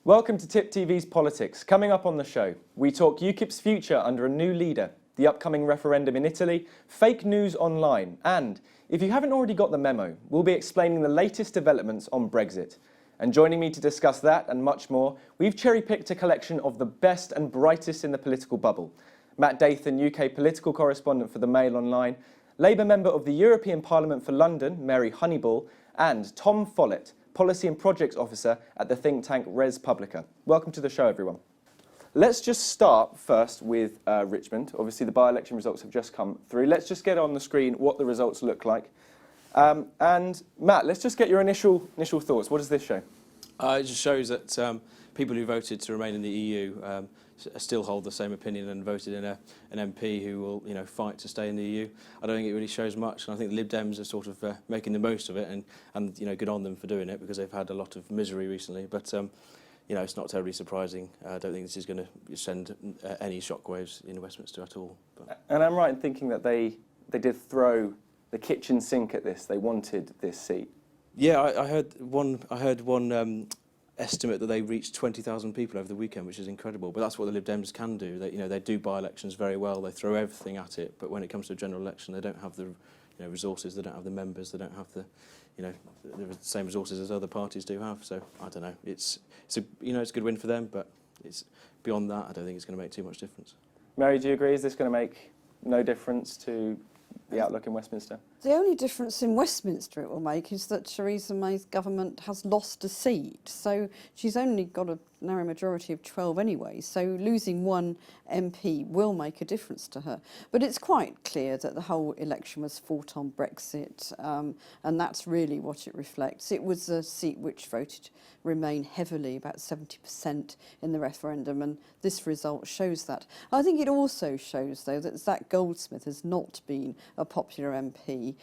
Welcome to TIP TV's Politics. Coming up on the show, we talk UKIP's future under a new leader, the upcoming referendum in Italy, fake news online, and, if you haven't already got the memo, we'll be explaining the latest developments on Brexit. And joining me to discuss that and much more, we've cherry-picked a collection of the best and brightest in the political bubble. Matt Dathan, UK political correspondent for the Mail Online, Labour member of the European Parliament for London, Mary Honeyball, and Tom Follett, Policy and Projects Officer at the think tank Res Publica. Welcome to the show, everyone. Let's just start first with Richmond. Obviously, the by-election results have just come through. Let's just get on the screen what the results look like. And Matt, let's just get your initial thoughts. What does this show? It just shows that people who voted to remain in the EU still hold the same opinion and voted in an MP who will, fight to stay in the EU. I don't think it really shows much, and I think the Lib Dems are sort of making the most of it, and good on them for doing it because they've had a lot of misery recently. But it's not terribly surprising. I don't think this is going to send any shockwaves in Westminster at all. But. And I'm right in thinking that they did throw the kitchen sink at this. They wanted this seat. Yeah, I heard one estimate that they reached 20,000 people over the weekend, which is incredible. But that's what the Lib Dems can do. They do by-elections very well. They throw everything at it. But when it comes to a general election, they don't have the resources. They don't have the members. They don't have the same resources as other parties do have. So I don't know. It's a good win for them. But it's beyond that. I don't think it's going to make too much difference. Mary, do you agree? Is this going to make no difference to the outlook in Westminster? The only difference in Westminster it will make is that Theresa May's government has lost a seat. So she's only got a narrow majority of 12 anyway. So losing one MP will make a difference to her. But it's quite clear that the whole election was fought on Brexit, and that's really what it reflects. It was a seat which voted Remain heavily, about 70% in the referendum, and this result shows that. I think it also shows, though, that Zac Goldsmith has not been a popular MP.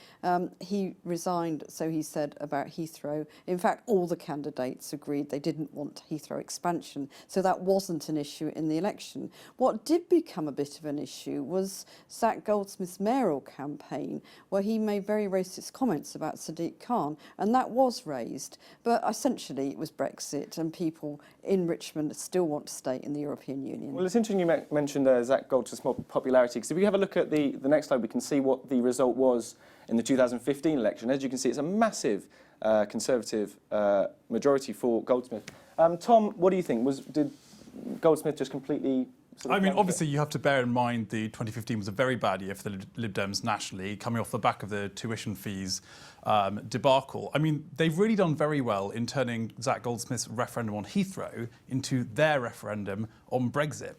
He resigned, so he said, about Heathrow. In fact, all the candidates agreed they didn't want Heathrow expansion, so that wasn't an issue in the election. What did become a bit of an issue was Zac Goldsmith's mayoral campaign, where he made very racist comments about Sadiq Khan, and that was raised. But essentially, it was Brexit, and people in Richmond still want to stay in the European Union. Well, it's interesting you mentioned Zac Goldsmith's popularity, because if we have a look at the next slide, we can see what the result was in the 2015 election. As you can see, it's a massive Conservative majority for Goldsmith. Tom, what do you think? Did Goldsmith just completely... Obviously, you have to bear in mind the 2015 was a very bad year for the Lib Dems nationally, coming off the back of the tuition fees debacle. They've really done very well in turning Zac Goldsmith's referendum on Heathrow into their referendum on Brexit.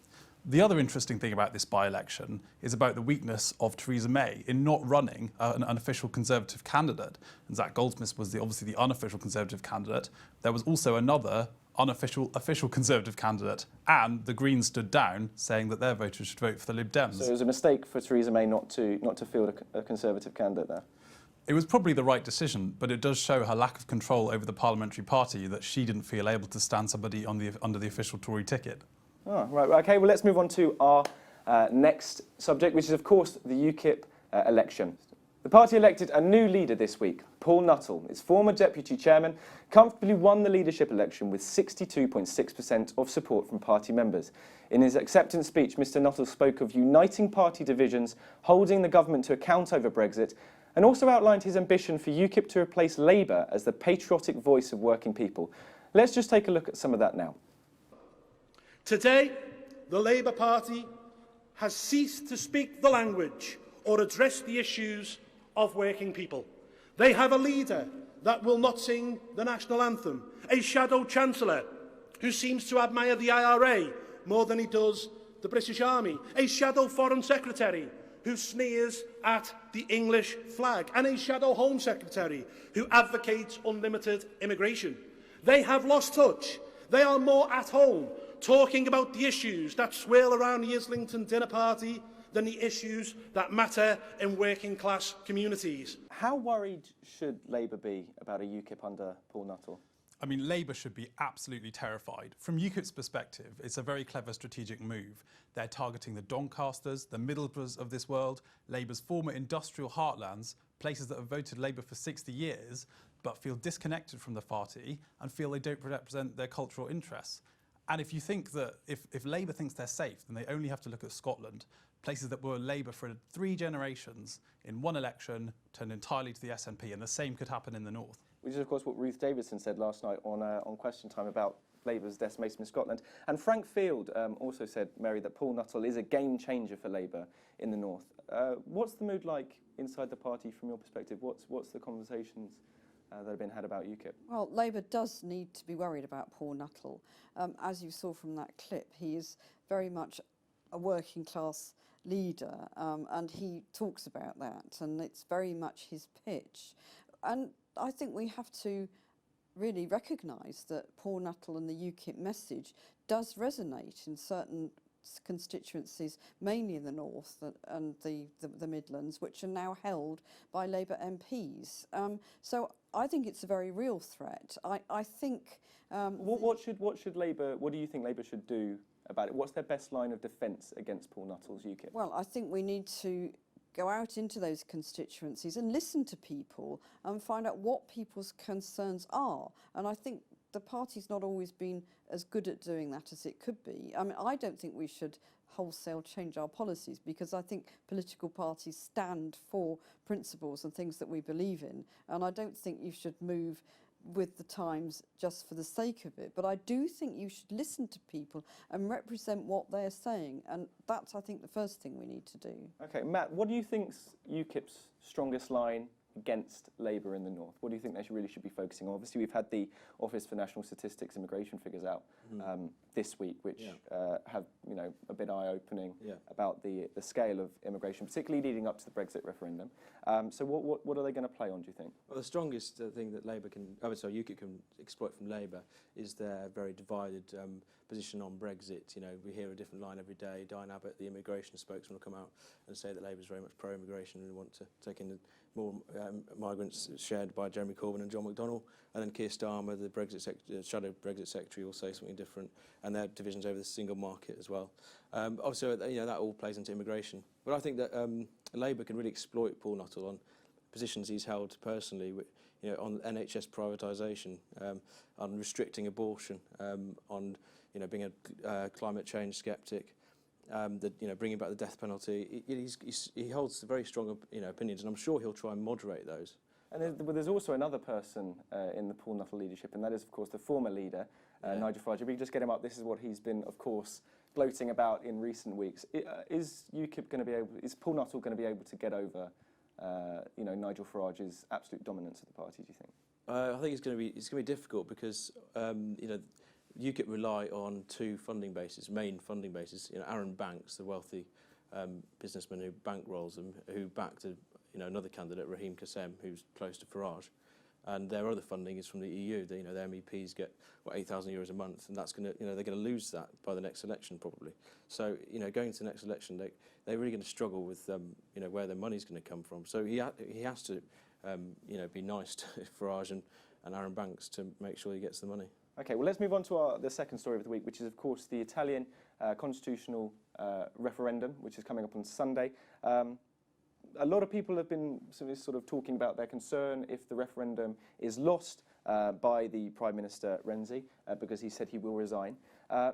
The other interesting thing about this by-election is about the weakness of Theresa May in not running an unofficial Conservative candidate. And Zac Goldsmith was obviously the unofficial Conservative candidate. There was also another official Conservative candidate, and the Greens stood down, saying that their voters should vote for the Lib Dems. So it was a mistake for Theresa May not to field a Conservative candidate there? It was probably the right decision, but it does show her lack of control over the parliamentary party, that she didn't feel able to stand somebody under the official Tory ticket. Oh, right. OK, well, let's move on to our next subject, which is, of course, the UKIP election. The party elected a new leader this week. Paul Nuttall, its former deputy chairman, comfortably won the leadership election with 62.6% of support from party members. In his acceptance speech, Mr Nuttall spoke of uniting party divisions, holding the government to account over Brexit, and also outlined his ambition for UKIP to replace Labour as the patriotic voice of working people. Let's just take a look at some of that now. Today, the Labour Party has ceased to speak the language or address the issues of working people. They have a leader that will not sing the national anthem, a shadow chancellor who seems to admire the IRA more than he does the British Army, a shadow foreign secretary who sneers at the English flag, and a shadow home secretary who advocates unlimited immigration. They have lost touch. They are more at home talking about the issues that swirl around the Islington dinner party than the issues that matter in working class communities. How worried should Labour be about a UKIP under Paul Nuttall? Labour should be absolutely terrified. From UKIP's perspective, it's a very clever strategic move. They're targeting the Doncasters, the Middlesbroughs of this world, Labour's former industrial heartlands, places that have voted Labour for 60 years, but feel disconnected from the party and feel they don't represent their cultural interests. And if you think that if Labour thinks they're safe, then they only have to look at Scotland, places that were Labour for 3 generations in one election turned entirely to the SNP, and the same could happen in the north. Which is, of course, what Ruth Davidson said last night on Question Time about Labour's decimation in Scotland. And Frank Field also said, Mary, that Paul Nuttall is a game changer for Labour in the north. What's the mood like inside the party from your perspective? What's the conversations that have been had about UKIP? Well, Labour does need to be worried about Paul Nuttall. As you saw from that clip, he is very much a working class leader, and he talks about that, and it's very much his pitch. And I think we have to really recognise that Paul Nuttall and the UKIP message does resonate in certain constituencies, mainly in the north and the Midlands, which are now held by Labour MPs. So I think it's a very real threat. I think what do you think Labour should do about it? What's their best line of defence against Paul Nuttall's UKIP? Well, I think we need to go out into those constituencies and listen to people and find out what people's concerns are. And I think the party's not always been as good at doing that as it could be. I mean, I don't think we should wholesale change our policies, because I think political parties stand for principles and things that we believe in. And I don't think you should move with the times just for the sake of it. But I do think you should listen to people and represent what they're saying. And that's, I think, the first thing we need to do. OK, Matt, what do you think's UKIP's strongest line against Labour in the north? What do you think they really should be focusing on? Obviously, we've had the Office for National Statistics immigration figures out this week, which have a bit eye-opening about the scale of immigration, particularly leading up to the Brexit referendum. So what are they going to play on, do you think? Well, the strongest thing that UKIP can exploit from Labour is their very divided position on Brexit. You know, we hear a different line every day. Diane Abbott, the immigration spokesman, will come out and say that Labour is very much pro-immigration and want to take in more migrants, shared by Jeremy Corbyn and John McDonnell. And then Keir Starmer, the shadow Brexit secretary, will say something different. And their divisions over the single market as well. Obviously, that all plays into immigration. But I think that Labour can really exploit Paul Nuttall on positions he's held personally, on NHS privatisation, on restricting abortion, on being a climate change sceptic, bringing back the death penalty. He holds very strong opinions, and I'm sure he'll try and moderate those. And there's also another person in the Paul Nuttall leadership, and that is, of course, the former leader, Nigel Farage. If we could just get him up, this is what he's been, of course, gloating about in recent weeks. Is Paul Nuttall going to be able to get over Nigel Farage's absolute dominance of the party, do you think? I think it's going to be difficult because UKIP rely on 2 main funding bases. Aaron Banks, the wealthy businessman who bankrolls them, who backed another candidate, Raheem Kassem, who's close to Farage, and their other funding is from the EU. Their MEPs get €8,000 a month, and that's going to they're going to lose that by the next election probably. So going into the next election, they're really going to struggle with where their money's going to come from. So he has to be nice to Farage and Aaron Banks to make sure he gets the money. OK, well, let's move on to the second story of the week, which is, of course, the Italian constitutional referendum, which is coming up on Sunday. A lot of people have been sort of talking about their concern if the referendum is lost by the Prime Minister Renzi, because he said he will resign.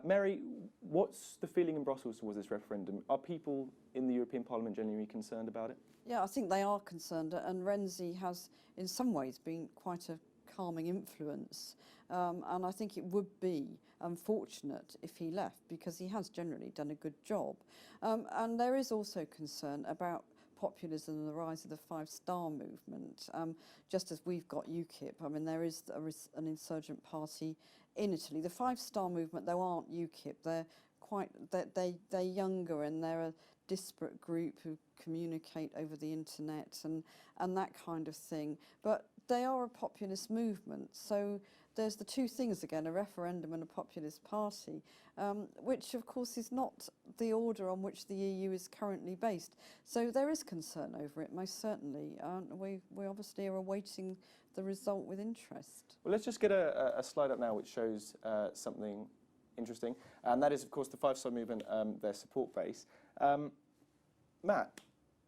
Mary, what's the feeling in Brussels towards this referendum? Are people in the European Parliament genuinely concerned about it? Yeah, I think they are concerned, and Renzi has, in some ways, been quite a calming influence, and I think it would be unfortunate if he left, because he has generally done a good job. And there is also concern about populism and the rise of the Five-Star movement. Just as we've got UKIP, I mean, there is an insurgent party in Italy. The Five-Star movement, though, aren't UKIP. They're younger, and they're a disparate group who communicate over the internet and that kind of thing. But they are a populist movement. So there's the 2 things again, a referendum and a populist party, which of course is not the order on which the EU is currently based. So there is concern over it, most certainly. We obviously are awaiting the result with interest. Well, let's just get a slide up now which shows something interesting, and that is, of course, the Five-Star movement, their support base. Matt,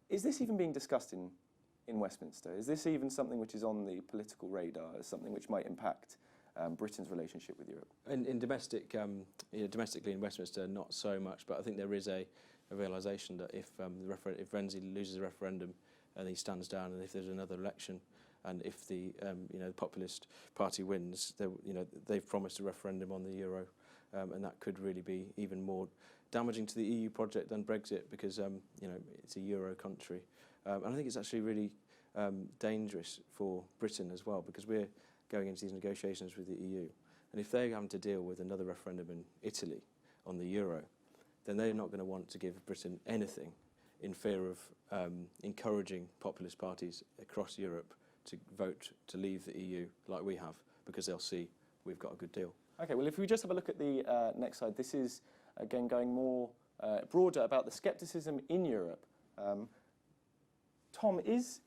is this even being discussed in in Westminster? Is this even something which is on the political radar as something which might impact Britain's relationship with Europe? In domestically in Westminster, not so much, but I think there is a realisation that if Renzi loses the referendum and he stands down, and if there's another election, and if the the populist party wins, they've promised a referendum on the euro, and that could really be even more damaging to the EU project than Brexit, because it's a euro country, and I think it's actually really dangerous for Britain as well, because we're going into these negotiations with the EU, and if they're having to deal with another referendum in Italy on the euro, then they're not going to want to give Britain anything, in fear of encouraging populist parties across Europe to vote to leave the EU like we have, because they'll see we've got a good deal. Okay, well, if we just have a look at the next slide, this is, again, going more broader about the scepticism in Europe. Tom, is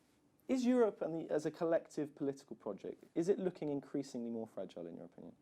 Europe as a collective political project, is it looking increasingly more fragile in your opinion?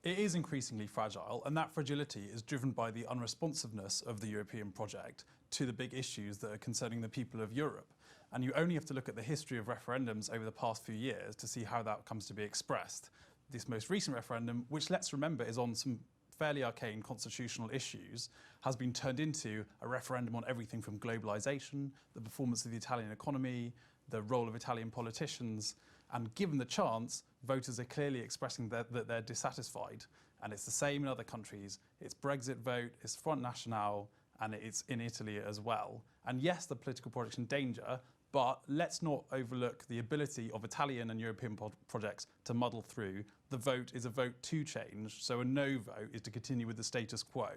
It is increasingly fragile, and that fragility is driven by the unresponsiveness of the European project to the big issues that are concerning the people of Europe. And you only have to look at the history of referendums over the past few years to see how that comes to be expressed. This most recent referendum, which, let's remember, is on some fairly arcane constitutional issues, has been turned into a referendum on everything from globalisation, the performance of the Italian economy, the role of Italian politicians, and given the chance, voters are clearly expressing that they're dissatisfied. And it's the same in other countries. It's Brexit vote, it's Front National, and it's in Italy as well. And yes, the political project's in danger, but let's not overlook the ability of Italian and European projects to muddle through. The vote is a vote to change, so a no vote is to continue with the status quo,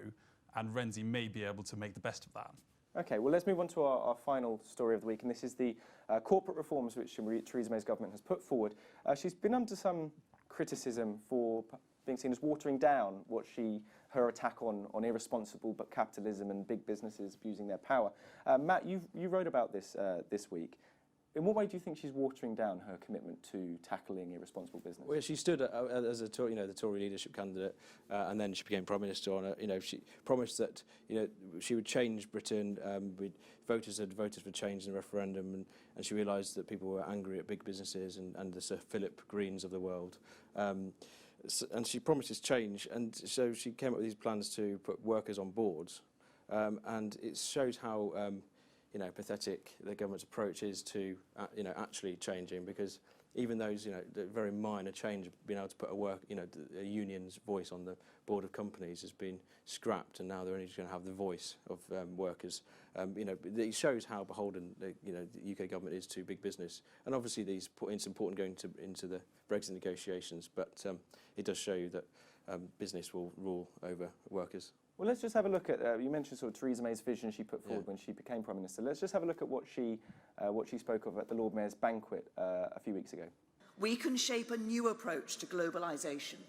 and Renzi may be able to make the best of that. Okay, well, let's move on to our final story of the week, and this is the corporate reforms which Theresa May's government has put forward. She's been under some criticism for being seen as watering down her attack on irresponsible but capitalism and big businesses abusing their power. Matt, you wrote about this this week. In what way do you think she's watering down her commitment to tackling irresponsible business? Well, she stood as the Tory leadership candidate, and then she became Prime Minister. She promised that she would change Britain. Voters had voted for change in the referendum, and she realised that people were angry at big businesses and the Sir Philip Greens of the world. And she promises change, and so she came up with these plans to put workers on boards, and it shows how pathetic the government's approach is to actually changing, because even those the very minor change of being able to put a union's voice on the board of companies has been scrapped, and now they're only just going to have the voice of workers. It shows how beholden the UK government is to big business, and obviously it's important going into the Brexit negotiations, but it does show you that business will rule over workers. Well, let's just have a look at, you mentioned sort of Theresa May's vision she put forward when she became Prime Minister. Let's just have a look at what she spoke of at the Lord Mayor's banquet a few weeks ago. We can shape a new approach to globalisation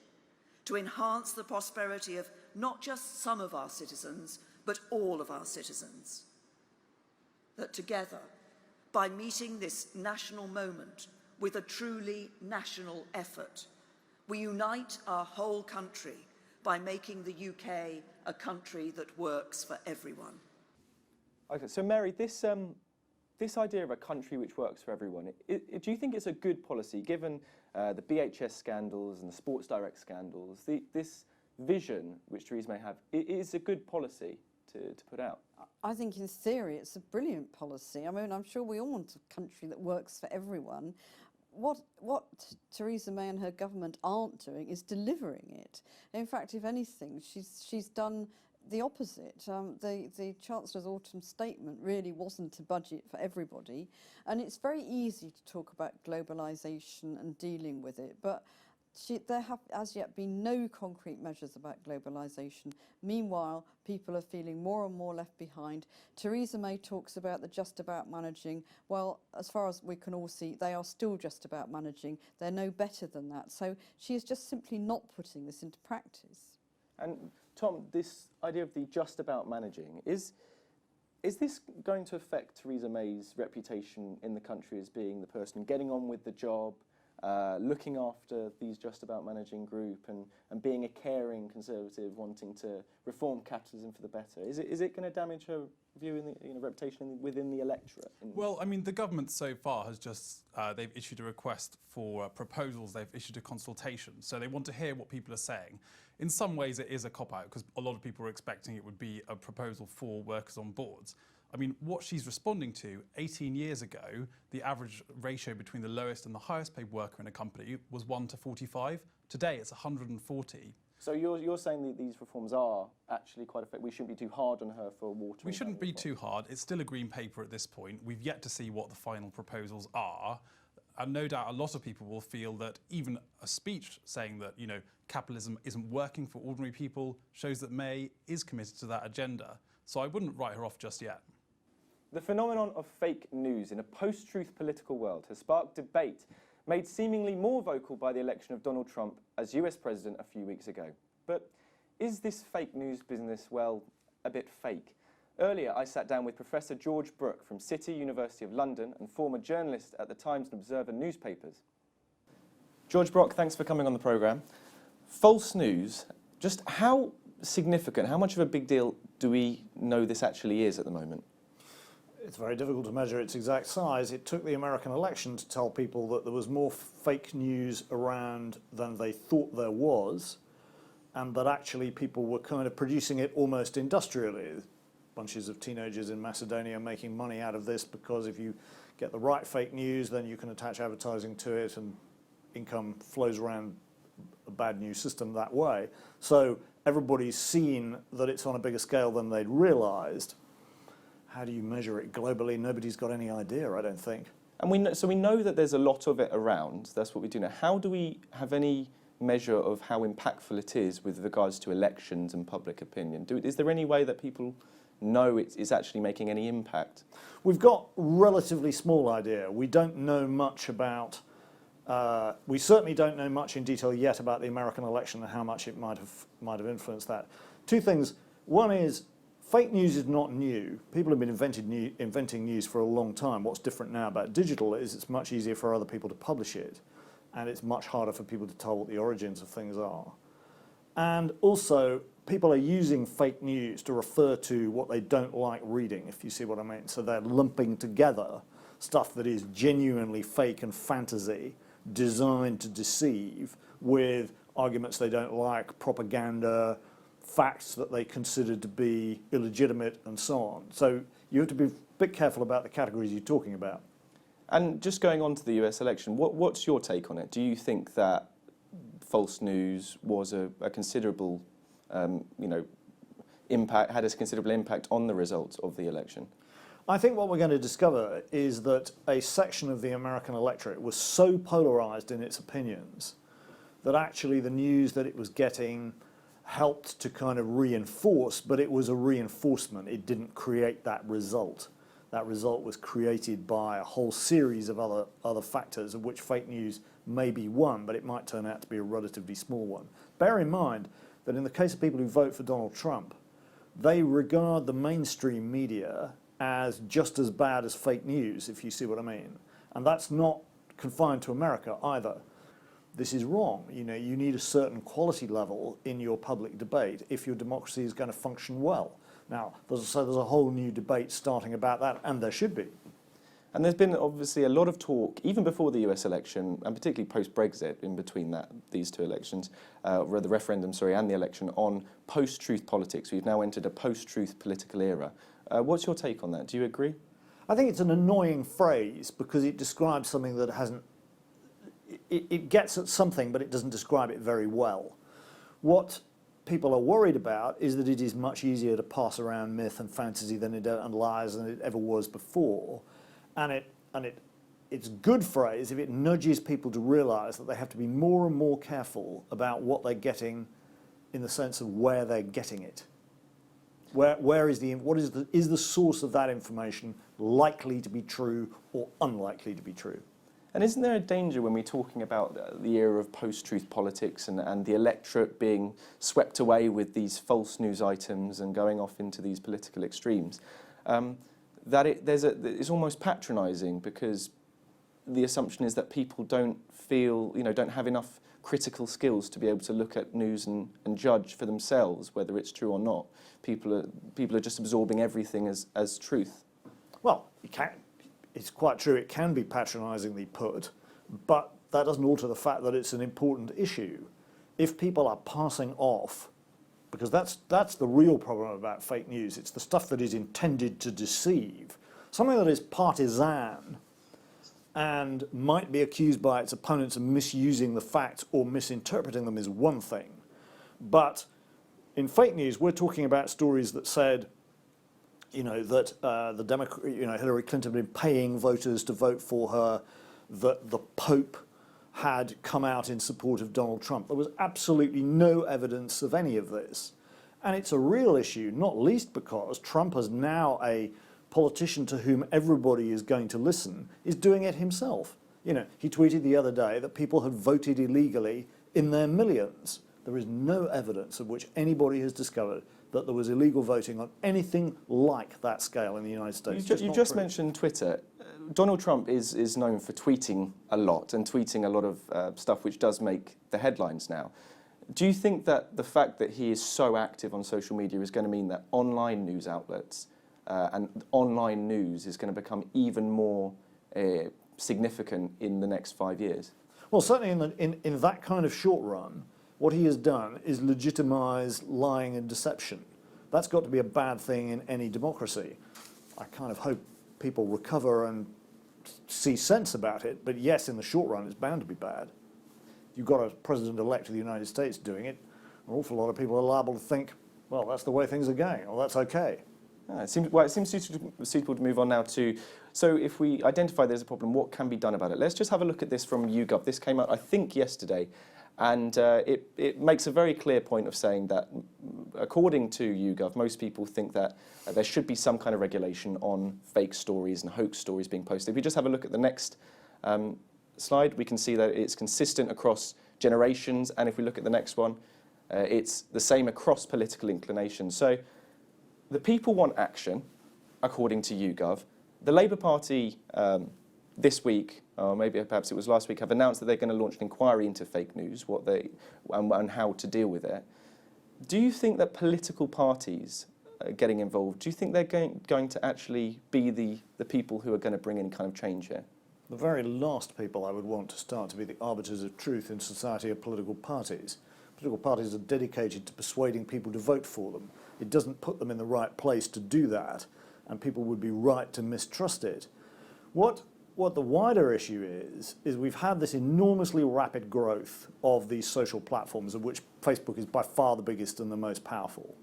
to enhance the prosperity of not just some of our citizens, but all of our citizens. That together, by meeting this national moment with a truly national effort, we unite our whole country by making the UK a country that works for everyone. Okay, so Mary, this idea of a country which works for everyone, do you think it's a good policy, given the BHS scandals and the Sports Direct scandals? This vision which Theresa May have, it is a good policy to put out? I think in theory it's a brilliant policy. I mean, I'm sure we all want a country that works for everyone. What Theresa May and her government aren't doing is delivering it. In fact, if anything, she's done the opposite. The Chancellor's autumn statement really wasn't a budget for everybody, and it's very easy to talk about globalisation and dealing with it, but there have as yet been no concrete measures about globalisation. Meanwhile, people are feeling more and more left behind. Theresa May talks about the just about managing. Well, as far as we can all see, they are still just about managing. They're no better than that. So she is just simply not putting this into practice. And Tom, this idea of the just about managing, is this going to affect Theresa May's reputation in the country as being the person getting on with the job, looking after these just about managing group, and being a caring Conservative wanting to reform capitalism for the better? Is it going to damage her view in the reputation within the electorate? Well, I mean, the government so far has just, they've issued a request for proposals, they've issued a consultation, so they want to hear what people are saying. In some ways it is a cop-out, because a lot of people were expecting it would be a proposal for workers on boards. I mean, what she's responding to, 18 years ago, the average ratio between the lowest and the highest paid worker in a company was 1 to 45. Today it's 140. So you're saying that these reforms are actually quite effective. We shouldn't be too hard on her for watering. We shouldn't be too hard. It's still a green paper at this point. We've yet to see what the final proposals are. And no doubt a lot of people will feel that even a speech saying that, you know, capitalism isn't working for ordinary people shows that May is committed to that agenda. So I wouldn't write her off just yet. The phenomenon of fake news in a post-truth political world has sparked debate, made seemingly more vocal by the election of Donald Trump as US President a few weeks ago. But is this fake news business, well, a bit fake? Earlier, I sat down with Professor George Brooke from City University of London and former journalist at the Times and Observer newspapers. George Brooke, thanks for coming on the programme. False news, just how significant, how much of a big deal do we know this actually is at the moment? It's very difficult to measure its exact size. It took the American election to tell people that there was more fake news around than they thought there was, and that actually people were kind of producing it almost industrially. Bunches of teenagers in Macedonia making money out of this because if you get the right fake news, then you can attach advertising to it and income flows around a bad news system that way. So everybody's seen that it's on a bigger scale than they'd realized. How do you measure it globally? Nobody's got any idea, I don't think. And we know that there's a lot of it around. That's what we do know. How do we have any measure of how impactful it is with regards to elections and public opinion? Is there any way that people know it's actually making any impact? We've got relatively small idea. We don't know much about, we certainly don't know much in detail yet about the American election and how much it might have influenced that. Two things. One is, fake news is not new. People have been inventing news for a long time. What's different now about digital is it's much easier for other people to publish it, and it's much harder for people to tell what the origins of things are. And also, people are using fake news to refer to what they don't like reading, if you see what I mean. So they're lumping together stuff that is genuinely fake and fantasy, designed to deceive, with arguments they don't like, propaganda, facts that they consider to be illegitimate, and so on. So you have to be a bit careful about the categories you're talking about. And just going on to the US election, what's your take on it? Do you think that false news was a considerable, impact, had a considerable impact on the results of the election? I think what we're going to discover is that a section of the American electorate was so polarized in its opinions that actually the news that it was getting helped to kind of reinforce, but it was a reinforcement. It didn't create that result. That result was created by a whole series of other factors, of which fake news may be one, but it might turn out to be a relatively small one. Bear in mind that in the case of people who vote for Donald Trump, they regard the mainstream media as just as bad as fake news, if you see what I mean. And that's not confined to America either. This is wrong. You know, you need a certain quality level in your public debate if your democracy is going to function well. Now, there's a whole new debate starting about that, and there should be. And there's been obviously a lot of talk, even before the US election, and particularly post-Brexit, in between these two elections, the referendum, and the election, on post-truth politics. We've now entered a post-truth political era. What's your take on that? Do you agree? I think it's an annoying phrase because it describes something that hasn't... It gets at something, but it doesn't describe it very well. What people are worried about is that it is much easier to pass around myth and fantasy and lies than it ever was before. And it's a good phrase if it nudges people to realise that they have to be more and more careful about what they're getting in the sense of where they're getting it. Is the source of that information likely to be true or unlikely to be true? And isn't there a danger when we're talking about the era of post-truth politics and the electorate being swept away with these false news items and going off into these political extremes, that it's almost patronising because the assumption is that people don't feel, don't have enough critical skills to be able to look at news and judge for themselves whether it's true or not. People are just absorbing everything as truth. Well, it's quite true, it can be patronisingly put, but that doesn't alter the fact that it's an important issue. If people are passing off, because that's the real problem about fake news, it's the stuff that is intended to deceive. Something that is partisan and might be accused by its opponents of misusing the facts or misinterpreting them is one thing. But in fake news, we're talking about stories that said, that Hillary Clinton had been paying voters to vote for her, that the Pope had come out in support of Donald Trump. There was absolutely no evidence of any of this. And it's a real issue, not least because Trump is now a politician to whom everybody is going to listen, is doing it himself. He tweeted the other day that people had voted illegally in their millions. There is no evidence of which anybody has discovered that there was illegal voting on anything like that scale in the United States. You just mentioned Twitter. Donald Trump is known for tweeting a lot and tweeting a lot of stuff which does make the headlines now. Do you think that the fact that he is so active on social media is going to mean that online news outlets and online news is going to become even more significant in the next 5 years? Well, certainly in that kind of short run, what he has done is legitimise lying and deception. That's got to be a bad thing in any democracy. I kind of hope people recover and see sense about it, but yes, in the short run, it's bound to be bad. You've got a president-elect of the United States doing it, an awful lot of people are liable to think, well, that's the way things are going, or that's okay. It seems suitable to move on now to, so if we identify there's a problem, what can be done about it? Let's just have a look at this from YouGov. This came out, I think, yesterday, and it makes a very clear point of saying that, according to YouGov, most people think that there should be some kind of regulation on fake stories and hoax stories being posted. If we just have a look at the next slide, we can see that it's consistent across generations, and if we look at the next one, it's the same across political inclinations. So the people want action, according to YouGov. The Labour Party this week, or maybe perhaps it was last week, have announced that they're going to launch an inquiry into fake news, and how to deal with it. Do you think that political parties getting involved, do you think they're going to actually be the people who are going to bring any kind of change here? The very last people I would want to start to be the arbiters of truth in society are political parties. Political parties are dedicated to persuading people to vote for them. It doesn't put them in the right place to do that, and people would be right to mistrust it. What the wider issue is we've had this enormously rapid growth of these social platforms, of which Facebook is by far the biggest and the most powerful.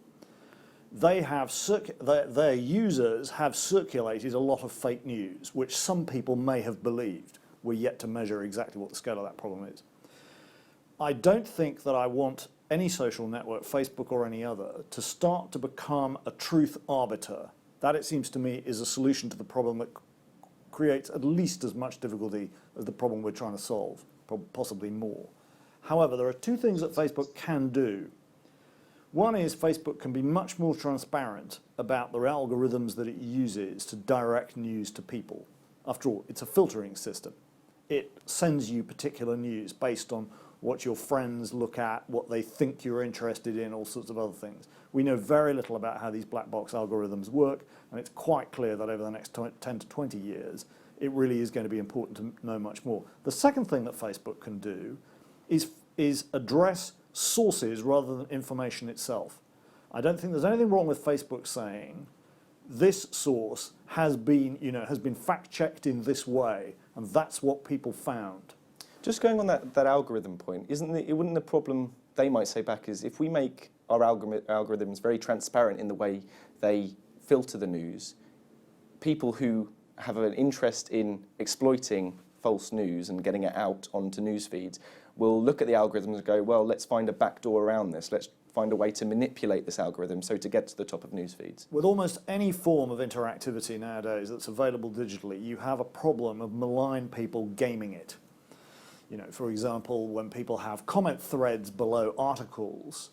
Their users have circulated a lot of fake news, which some people may have believed. We're yet to measure exactly what the scale of that problem is. I don't think that I want any social network, Facebook or any other, to start to become a truth arbiter. That, it seems to me, is a solution to the problem that creates at least as much difficulty as the problem we're trying to solve, possibly more. However, there are two things that Facebook can do. One is Facebook can be much more transparent about the algorithms that it uses to direct news to people. After all, it's a filtering system. It sends you particular news based on what your friends look at, what they think you're interested in, all sorts of other things. We know very little about how these black box algorithms work, and it's quite clear that over the next 10 to 20 years, it really is going to be important to know much more. The second thing that Facebook can do is address sources rather than information itself. I don't think there's anything wrong with Facebook saying this source has been fact-checked in this way, and that's what people found. Just going on that algorithm point, wouldn't the problem they might say back is if we make our algorithms very transparent in the way they filter the news, people who have an interest in exploiting false news and getting it out onto news feeds will look at the algorithms and go, well, let's find a backdoor around this. Let's find a way to manipulate this algorithm so to get to the top of news feeds. With almost any form of interactivity nowadays that's available digitally, you have a problem of malign people gaming it. For example, when people have comment threads below articles,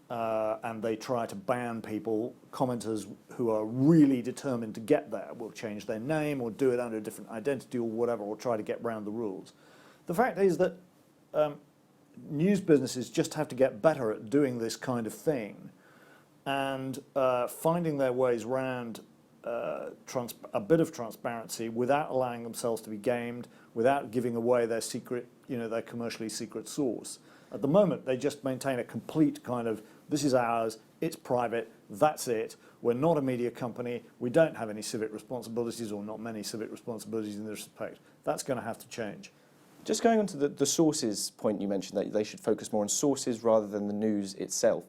and they try to ban people. Commenters who are really determined to get there will change their name or do it under a different identity or whatever, or try to get around the rules. The fact is that news businesses just have to get better at doing this kind of thing and finding their ways around a bit of transparency without allowing themselves to be gamed, without giving away their secret, their commercially secret source. At the moment, they just maintain a complete kind of, this is ours, it's private, that's it. We're not a media company, we don't have any civic responsibilities, or not many civic responsibilities in this respect. That's going to have to change. Just going on to the sources point you mentioned, that they should focus more on sources rather than the news itself.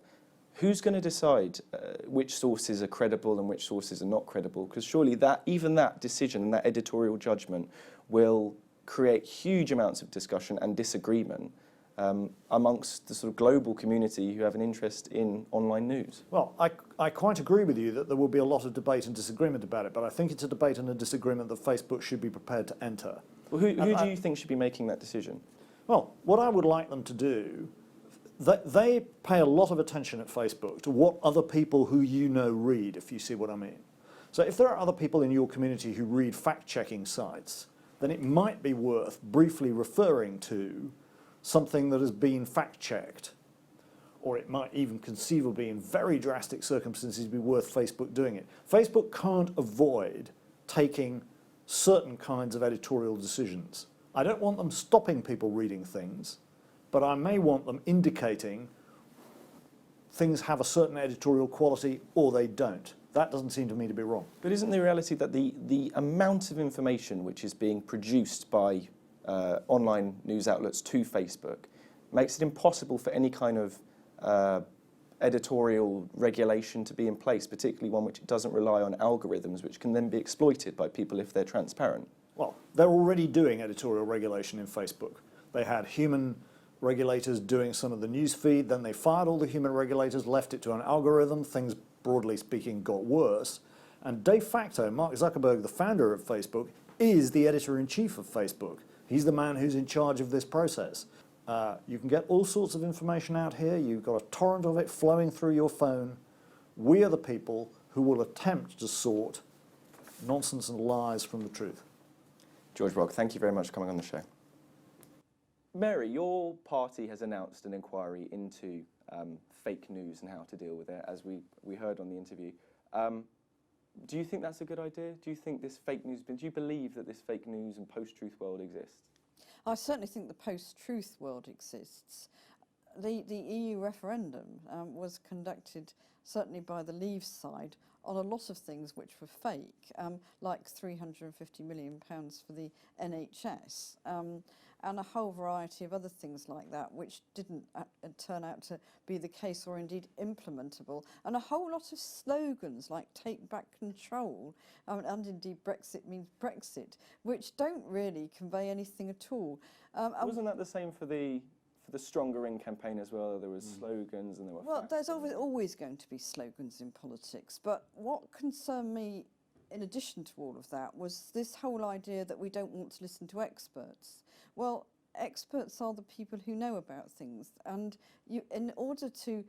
Who's going to decide which sources are credible and which sources are not credible? Because surely even that decision and that editorial judgment will create huge amounts of discussion and disagreement amongst the sort of global community who have an interest in online news. Well, I quite agree with you that there will be a lot of debate and disagreement about it, but I think it's a debate and a disagreement that Facebook should be prepared to enter. Well, who do you think should be making that decision? Well, what I would like them to do, they pay a lot of attention at Facebook to what other people who read, if you see what I mean. So if there are other people in your community who read fact-checking sites, then it might be worth briefly referring to something that has been fact-checked, or it might even conceivably, in very drastic circumstances, be worth Facebook doing it. Facebook can't avoid taking certain kinds of editorial decisions. I don't want them stopping people reading things, but I may want them indicating things have a certain editorial quality or they don't. That doesn't seem to me to be wrong. But isn't the reality that the amount of information which is being produced by online news outlets to Facebook makes it impossible for any kind of editorial regulation to be in place, particularly one which doesn't rely on algorithms which can then be exploited by people if they're transparent? Well, they're already doing editorial regulation in Facebook. They had human regulators doing some of the news feed, then they fired all the human regulators, left it to an algorithm. Things, broadly speaking, got worse. And de facto, Mark Zuckerberg, the founder of Facebook, is the editor-in-chief of Facebook. He's the man who's in charge of this process. You can get all sorts of information out here. You've got a torrent of it flowing through your phone. We are the people who will attempt to sort nonsense and lies from the truth. George Brock, thank you very much for coming on the show. Mary, your party has announced an inquiry into fake news and how to deal with it, as we heard on the interview. Do you think that's a good idea? Do you think this fake news, do you believe that this fake news and post-truth world exists? I certainly think the post-truth world exists. The EU referendum was conducted certainly by the Leave side on a lot of things which were fake, like £350 million for the NHS, and a whole variety of other things like that, which didn't turn out to be the case or indeed implementable, and a whole lot of slogans like take back control, and indeed Brexit means Brexit, which don't really convey anything at all. Wasn't that the same for the Stronger In campaign as well? There was slogans and there were Well, there's always going to be slogans in politics, but what concerned me in addition to all of that was this whole idea that we don't want to listen to experts. Well, experts are the people who know about things, and in order to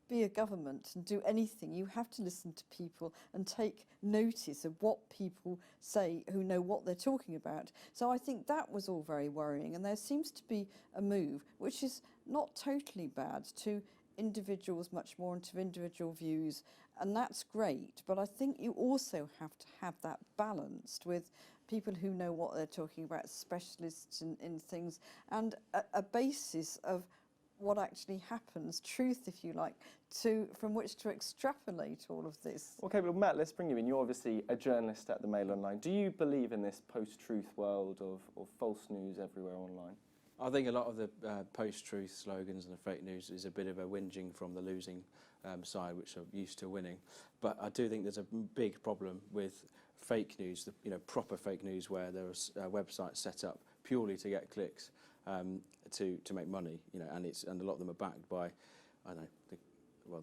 be a government and do anything, you have to listen to people and take notice of what people say who know what they're talking about. So I think that was all very worrying, and there seems to be a move, which is not totally bad, to individuals much more into individual views, and that's great, but I think you also have to have that balanced with people who know what they're talking about, specialists in things, and a basis of what actually happens, truth, if you like, from which to extrapolate all of this. Okay, well, Matt, let's bring you in. You're obviously a journalist at the Mail Online. Do you believe in this post-truth world of false news everywhere online? I think a lot of the post-truth slogans and the fake news is a bit of a whinging from the losing side, which are used to winning. But I do think there's a big problem with fake news, proper fake news, where there's websites set up purely to get clicks. To make money, and a lot of them are backed by, I don't know,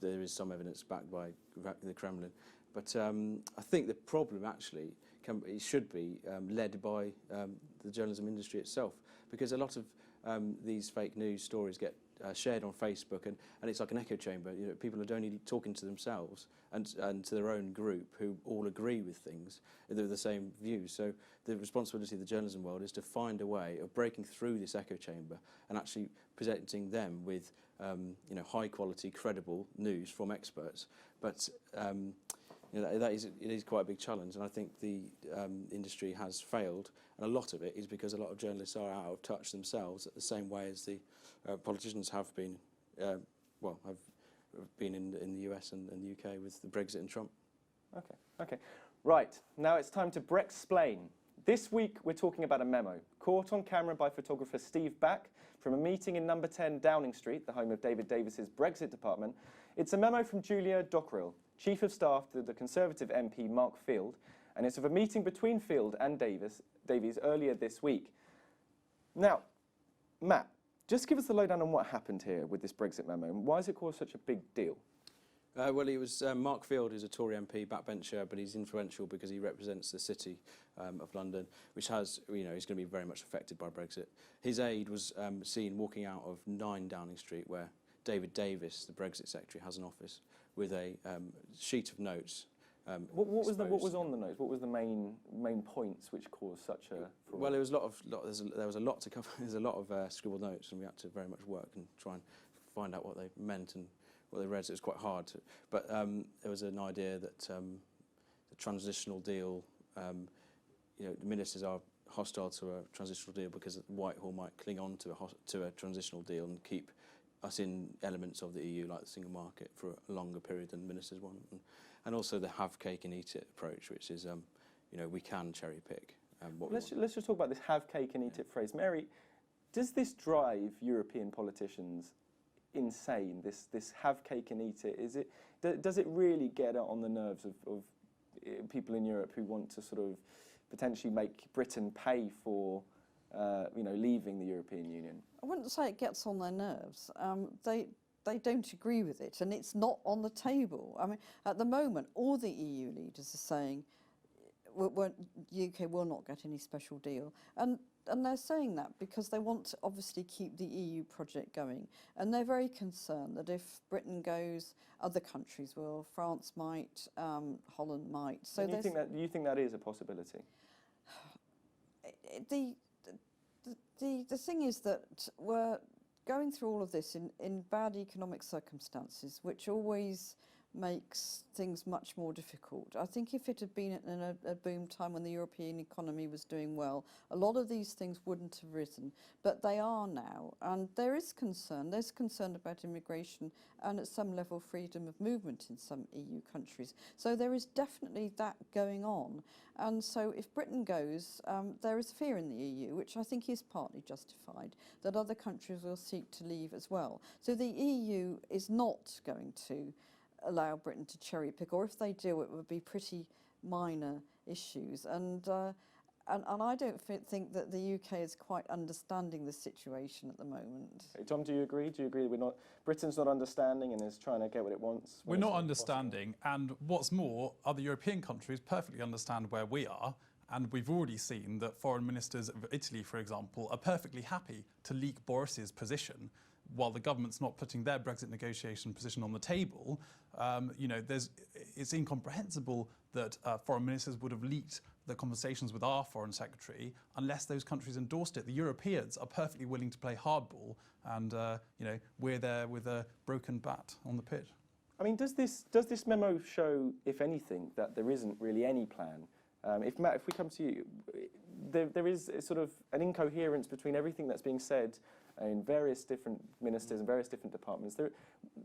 there is some evidence backed by the Kremlin, but I think the problem actually should be led by the journalism industry itself, because a lot of these fake news stories get shared on Facebook, and it's like an echo chamber. You know, people are only talking to themselves and to their own group who all agree with things, they're the same views. So the responsibility of the journalism world is to find a way of breaking through this echo chamber and actually presenting them with you know, high quality, credible news from experts. But you know, it is quite a big challenge, and I think the industry has failed, and a lot of it is because a lot of journalists are out of touch themselves, at the same way as the politicians have been, have been in the US and the UK with the Brexit and Trump. Okay. Right, now it's time to Brexplain. This week we're talking about a memo caught on camera by photographer Steve Back from a meeting in number 10 Downing Street, the home of David Davis's Brexit department. It's a memo from Julia Dockrell, Chief of Staff to the Conservative MP Mark Field, and it's of a meeting between Field and Davies earlier this week. Now, Matt, just give us the lowdown on what happened here with this Brexit memo, and why has it caused such a big deal? Well, he was Mark Field, who's a Tory MP, backbencher, but he's influential because he represents the city of London, which has, you know, he's going to be very much affected by Brexit. His aide was seen walking out of 9 Downing Street, where David Davis, the Brexit secretary, has an office, with a sheet of notes. What was on the notes? What was the main points which caused such a? Well, there was there was a lot to cover. There's a lot of scribbled notes, and we had to very much work and try and find out what they meant and what they read. So it was quite hard to. But there was an idea that the transitional deal, you know, the ministers are hostile to a transitional deal because Whitehall might cling on to a transitional deal and keep us in elements of the EU, like the single market, for a longer period than ministers want. And also the have cake and eat it approach, which is, you know, we can cherry pick. Let's just talk about this have cake and eat it phrase. Mary, does this drive European politicians insane, this have cake and eat it? Does it really get on the nerves of people in Europe who want to sort of potentially make Britain pay for you know, leaving the European Union? I wouldn't say it gets on their nerves. They don't agree with it, and it's not on the table. I mean, at the moment, all the EU leaders are saying UK will not get any special deal, and they're saying that because they want to obviously keep the EU project going, and they're very concerned that if Britain goes, other countries will. France might, Holland might. So you think that is a possibility? The thing is that we're going through all of this in bad economic circumstances, which always makes things much more difficult. I think if it had been in a boom time when the European economy was doing well, a lot of these things wouldn't have risen, but they are now. And there is concern. There's concern about immigration and at some level freedom of movement in some EU countries. So there is definitely that going on. And so if Britain goes, there is fear in the EU, which I think is partly justified, that other countries will seek to leave as well. So the EU is not going to allow Britain to cherry pick, or if they do, it would be pretty minor issues. And I don't think that the UK is quite understanding the situation at the moment. Hey, Tom, do you agree? Do you agree that Britain's not understanding and is trying to get what it wants? We're not understanding, and what's more, other European countries perfectly understand where we are. And we've already seen that foreign ministers of Italy, for example, are perfectly happy to leak Boris's position while the government's not putting their Brexit negotiation position on the table. You know, it's incomprehensible that foreign ministers would have leaked the conversations with our foreign secretary unless those countries endorsed it. The Europeans are perfectly willing to play hardball, and you know, we're there with a broken bat on the pitch. I mean, does this memo show, if anything, that there isn't really any plan? Matt, if we come to you, there is sort of an incoherence between everything that's being said in various different ministers and various different departments.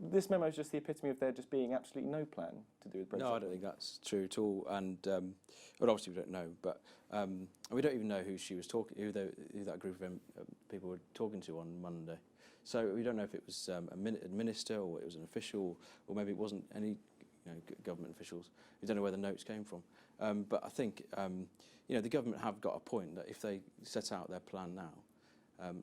This memo is just the epitome of there just being absolutely no plan to do with Brexit. No, I don't think that's true at all. And well, obviously we don't know, but we don't even know who she was talking, who that group of people were talking to on Monday. So we don't know if it was a minister or it was an official, or maybe it wasn't any government officials. We don't know where the notes came from. But I think the government have got a point that if they set out their plan now,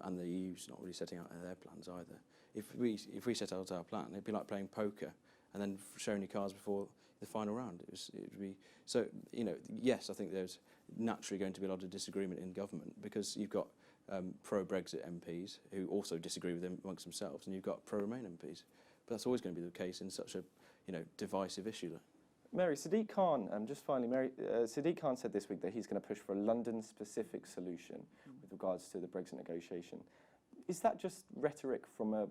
and the EU's not really setting out their plans either. If we set out our plan, it'd be like playing poker and then showing your cards before the final round. It'd be so. Yes, I think there's naturally going to be a lot of disagreement in government because you've got pro-Brexit MPs who also disagree with them amongst themselves, and you've got pro-Remain MPs. But that's always going to be the case in such a divisive issue. Mary, Sadiq Khan, just finally, Mary, Sadiq Khan said this week that he's going to push for a London-specific solution with regards to the Brexit negotiation. Is that just rhetoric from a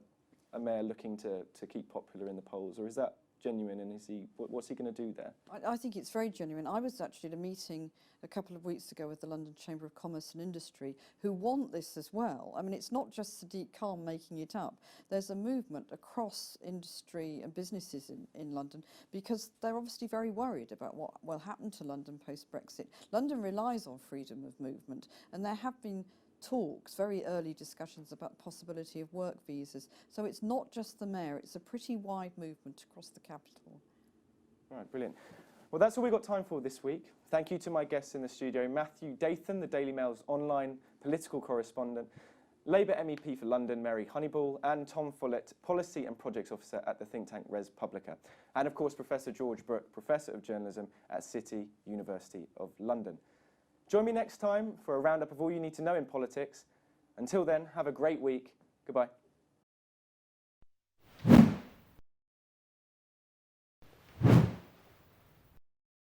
mayor looking to keep popular in the polls, or is that genuine, and what's he going to do there? I think it's very genuine. I was actually at a meeting a couple of weeks ago with the London Chamber of Commerce and Industry who want this as well. I mean, it's not just Sadiq Khan making it up. There's a movement across industry and businesses in London because they're obviously very worried about what will happen to London post-Brexit. London relies on freedom of movement, and there have been talks, very early discussions about the possibility of work visas. So it's not just the mayor, it's a pretty wide movement across the capital. All right, brilliant. Well, that's all we've got time for this week. Thank you to my guests in the studio, Matthew Dathan, the Daily Mail's online political correspondent, Labour MEP for London, Mary Honeyball, and Tom Follett, Policy and Projects Officer at the think tank Res Publica. And of course, Professor George Brooke, Professor of Journalism at City University of London. Join me next time for a roundup of all you need to know in politics. Until then, have a great week. Goodbye.